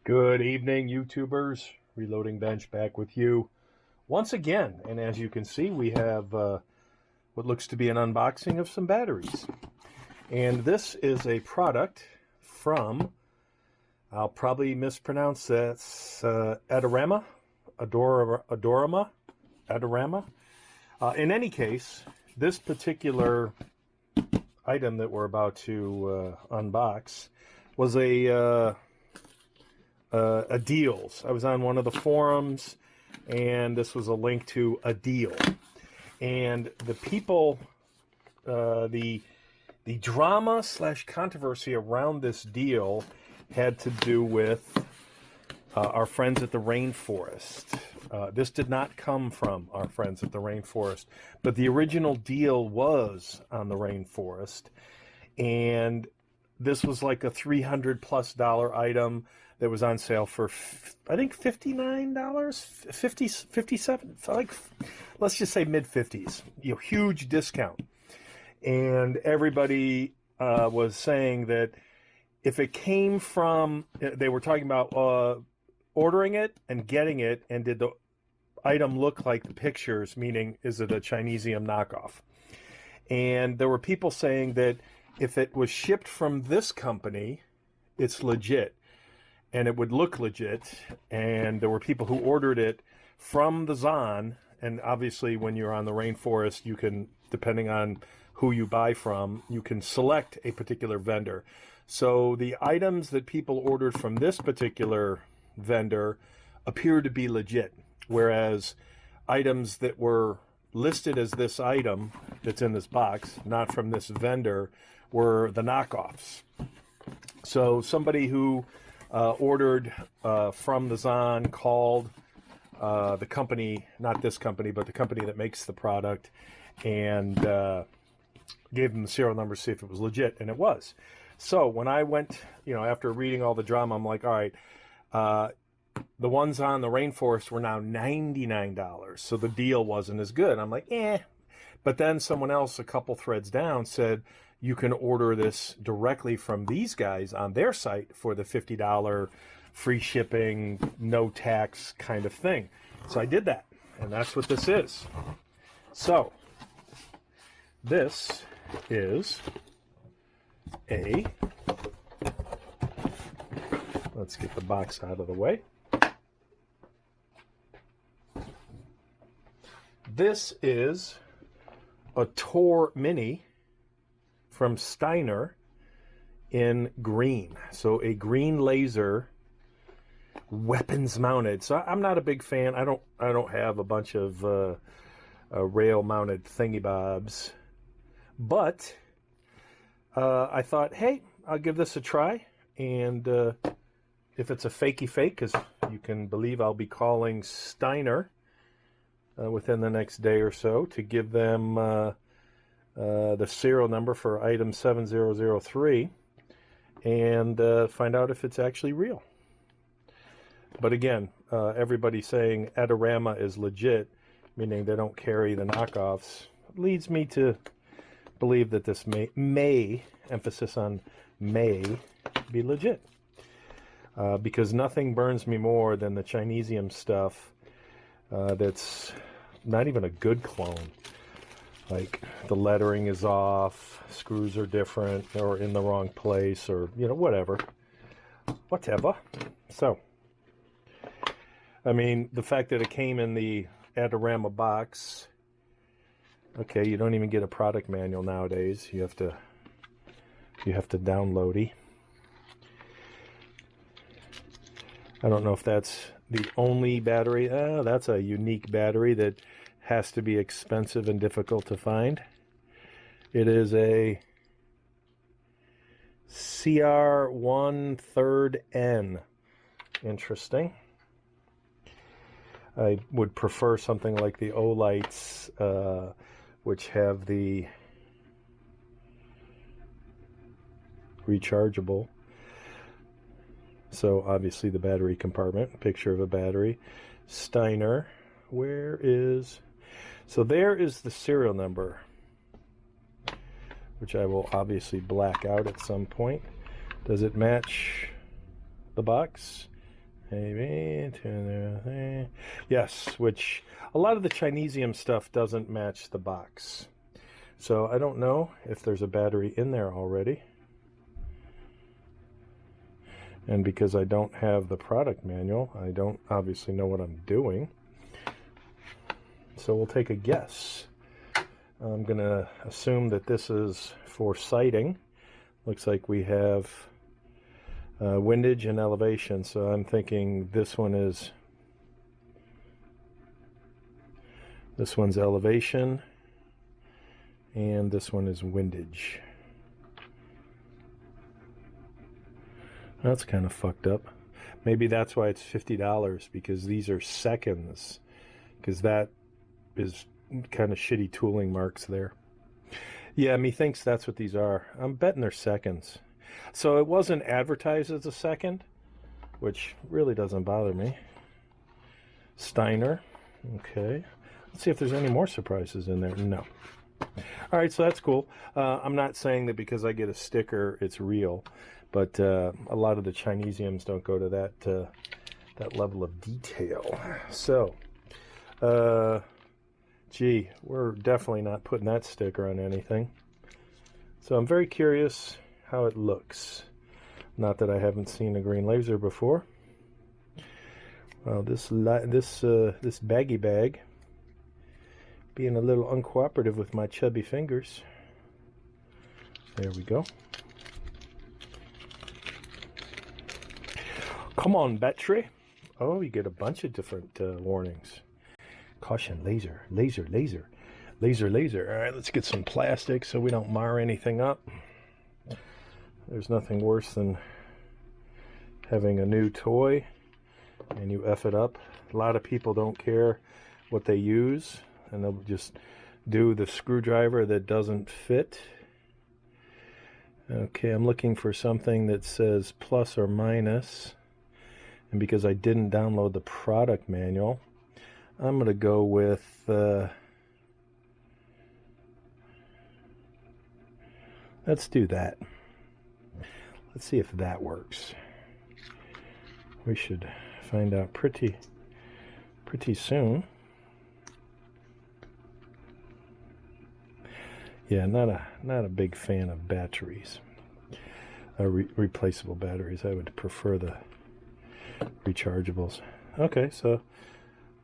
Good evening, YouTubers. Reloading Bench back with you once again. And as you can see, we have what looks to be an unboxing of some batteries. And this is a product from, I'll probably mispronounce that, Adorama. In any case, this particular item that we're about to unbox was a deals. I was on one of the forums, and this was a link to a deal. And the people, the drama / controversy around this deal had to do with our friends at the rainforest. This did not come from our friends at the rainforest, but the original deal was on the rainforest, and this was like a $300+ item that was on sale for, I think, $59, 50, 57, like, let's just say mid-50s, huge discount. And everybody was saying that if it came from, they were talking about ordering it and getting it, and did the item look like the pictures, meaning is it a Chinesium knockoff? And there were people saying that if it was shipped from this company, it's legit and it would look legit. And there were people who ordered it from the Zon, and obviously when you're on the rainforest, you can, depending on who you buy from, you can select a particular vendor. So the items that people ordered from this particular vendor appear to be legit, whereas items that were listed as this item that's in this box, not from this vendor, were the knockoffs. So somebody who ordered from the Zon called the company, not this company, but the company that makes the product, and gave them the serial number to see if it was legit, and it was. So when I went, after reading all the drama, I'm like, all right, the ones on the rainforest were now $99, so the deal wasn't as good. I'm like, eh. But then someone else, a couple threads down, said you can order this directly from these guys on their site for the $50 free shipping, no tax kind of thing. So I did that, and that's what this is. So this is let's get the box out of the way. This is a Tor Mini from Steiner in green. So a green laser, weapons mounted. So I'm not a big fan. I don't have a bunch of rail mounted thingy bobs, but I thought, hey, I'll give this a try. And if it's a fakey fake, because you can believe I'll be calling Steiner within the next day or so to give them the serial number for item 7003 and find out if it's actually real. But again, everybody saying Adorama is legit, meaning they don't carry the knockoffs, leads me to believe that this may, emphasis on may, be legit. Because nothing burns me more than the Chinesium stuff that's not even a good clone. Like the lettering is off, screws are different or in the wrong place, or whatever. So I mean, the fact that it came in the Adorama box, okay, you don't even get a product manual nowadays. You have to download it. I don't know if that's the only battery. That's a unique battery that has to be expensive and difficult to find. It is a CR1 3rd N. Interesting. I would prefer something like the Olights, which have the rechargeable. So obviously the battery compartment, picture of a battery. Steiner, so there is the serial number, which I will obviously black out at some point. Does it match the box? Maybe. Yes, which a lot of the Chinesium stuff doesn't match the box. So I don't know if there's a battery in there already. And because I don't have the product manual, I don't obviously know what I'm doing. So we'll take a guess. I'm going to assume that this is for sighting. Looks like we have windage and elevation, so I'm thinking this one's elevation, and this one is windage. That's kind of fucked up. Maybe that's why it's $50, because these are seconds, because that is kind of shitty tooling marks there. Yeah, methinks that's what these are. I'm betting they're seconds. So it wasn't advertised as a second, which really doesn't bother me. Steiner. Okay. Let's see if there's any more surprises in there. No. All right, so that's cool. I'm not saying that because I get a sticker, it's real, but a lot of the Chinesiums don't go to that level of detail. So, gee, we're definitely not putting that sticker on anything. So I'm very curious how it looks. Not that I haven't seen a green laser before. Well, this baggy bag being a little uncooperative with my chubby fingers. There we go. Come on, battery. Oh, you get a bunch of different warnings. Caution, laser, laser, laser, laser, laser. All right, let's get some plastic so we don't mar anything up. There's nothing worse than having a new toy and you F it up. A lot of people don't care what they use, and they'll just do the screwdriver that doesn't fit. Okay, I'm looking for something that says plus or minus. And because I didn't download the product manual, I'm going to go with let's do that. Let's see if that works. We should find out pretty soon. Yeah, not a big fan of batteries. Replaceable batteries. I would prefer the rechargeables. Okay, so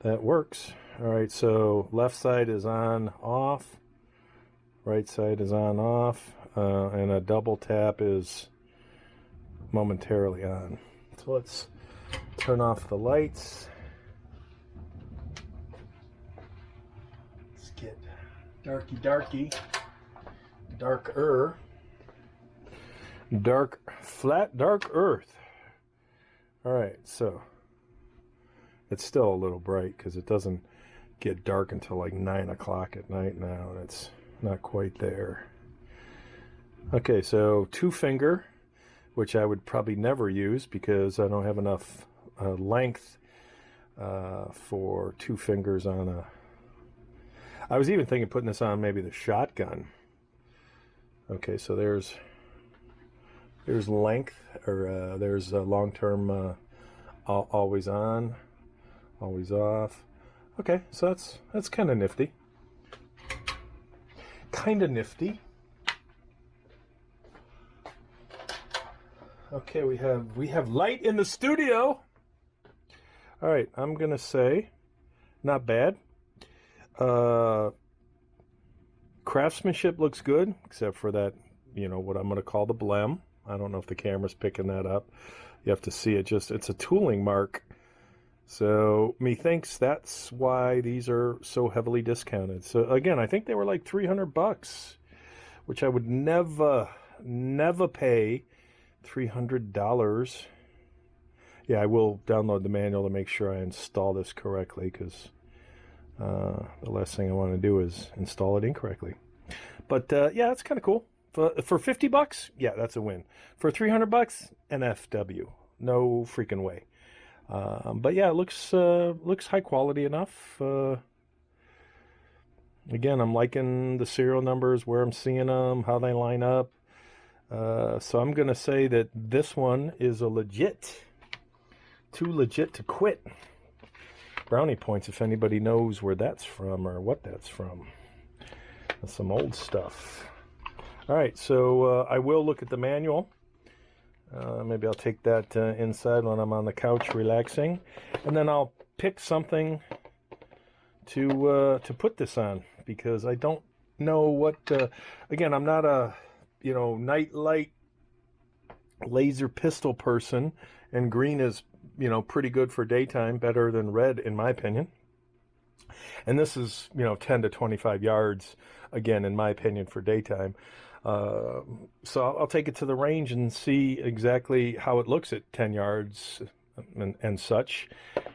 that works. All right, so left side is on, off. Right side is on, off. And a double tap is momentarily on. So let's turn off the lights. Let's get darky, darker, dark earth. All right, so it's still a little bright because it doesn't get dark until like 9 o'clock at night now, and it's not quite there. Okay, so 2-finger, which I would probably never use because I don't have enough length for 2 fingers on a... I was even thinking of putting this on maybe the shotgun. Okay, so there's length, or there's long-term always on, always off. Okay, so that's kind of nifty. Kind of nifty. Okay, we have light in the studio. All right, I'm gonna say, not bad. Craftsmanship looks good, except for that, what I'm gonna call the blem. I don't know if the camera's picking that up. You have to see it. It's a tooling mark. So methinks that's why these are so heavily discounted. So again, I think they were like $300, which I would never pay $300. Yeah, I will download the manual to make sure I install this correctly, because the last thing I want to do is install it incorrectly. But yeah, that's kind of cool. For $50, yeah, that's a win. For $300, NFW, no freaking way. But yeah, it looks high quality enough. Again, I'm liking the serial numbers, where I'm seeing them, how they line up. So I'm gonna say that this one is a legit too legit to quit. Brownie points if anybody knows where that's from or what that's from. That's some old stuff. All right, so I will look at the manual. Maybe I'll take that inside when I'm on the couch relaxing, and then I'll pick something to put this on, because I don't know what. Again, I'm not a night light laser pistol person, and green is pretty good for daytime, better than red in my opinion. And this is 10 to 25 yards, again, in my opinion, for daytime. So I'll take it to the range and see exactly how it looks at 10 yards and such,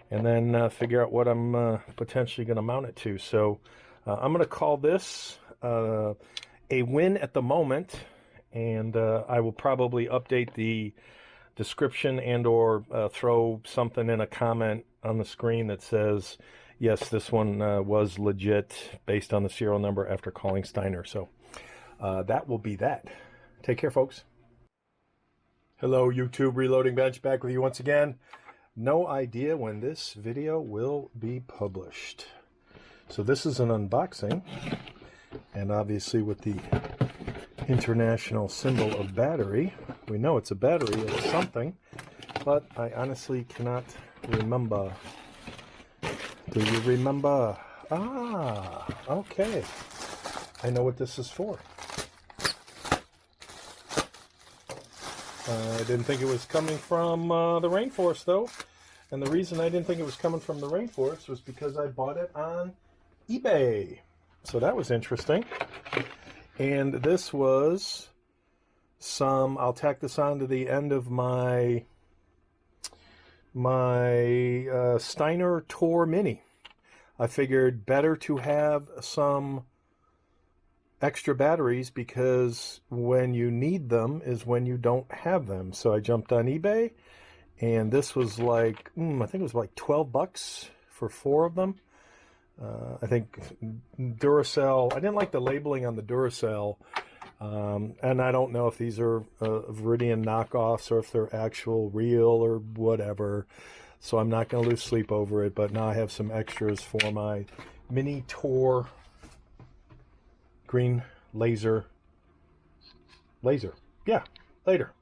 and then figure out what I'm potentially going to mount it to. So I'm going to call this a win at the moment, and I will probably update the description and or throw something in a comment on the screen that says, yes, this one was legit based on the serial number after calling Steiner. So that will be that. Take care, folks. Hello, YouTube. Reloading Bench back with you once again. No idea when this video will be published. So this is an unboxing, and obviously with the international symbol of battery, we know it's a battery of something, but I honestly cannot remember. Do you remember? Ah, okay. I know what this is for. I didn't think it was coming from the rainforest, though. And the reason I didn't think it was coming from the rainforest was because I bought it on eBay. So that was interesting. And this was some, I'll tack this on to the end of my Steiner Tor Mini. I figured better to have some extra batteries, because when you need them is when you don't have them. So I jumped on eBay, and this was like, I think it was like $12 for 4 of them. I think Duracell, I didn't like the labeling on the Duracell, and I don't know if these are Viridian knockoffs or if they're actual real or whatever. So I'm not going to lose sleep over it, but now I have some extras for my Mini Tor green laser. Yeah, later.